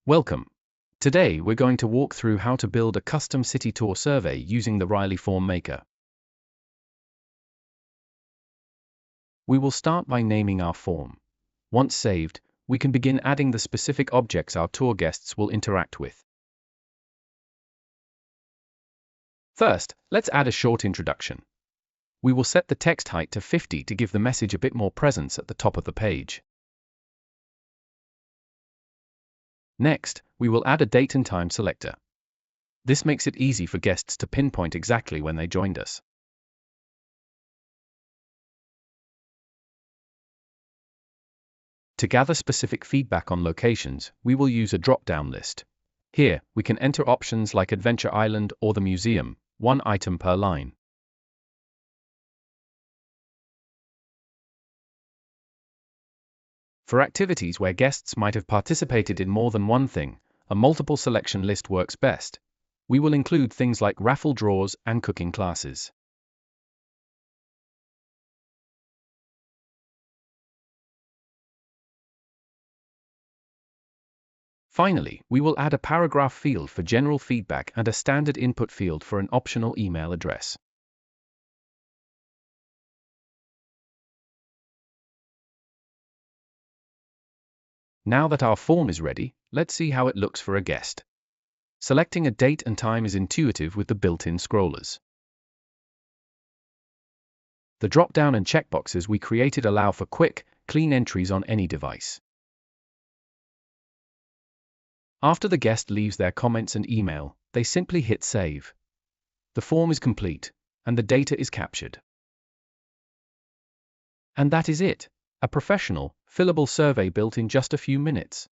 Welcome. Today we're going to walk through how to build a custom city tour survey using the Riley Form Maker. We will start by naming our form. Once saved, we can begin adding the specific objects our tour guests will interact with. First, let's add a short introduction. We will set the text height to 50 to give the message a bit more presence at the top of the page. Next, we will add a date and time selector. This makes it easy for guests to pinpoint exactly when they joined us. To gather specific feedback on locations, we will use a drop-down list. Here, we can enter options like Adventure Island or the museum, one item per line. For activities where guests might have participated in more than one thing, a multiple selection list works best. We will include things like raffle draws and cooking classes. Finally, we will add a paragraph field for general feedback and a standard input field for an optional email address. Now that our form is ready, let's see how it looks for a guest. Selecting a date and time is intuitive with the built-in scrollers. The drop-down and checkboxes we created allow for quick, clean entries on any device. After the guest leaves their comments and email, they simply hit save. The form is complete, and the data is captured. And that is it. A professional, fillable survey built in just a few minutes.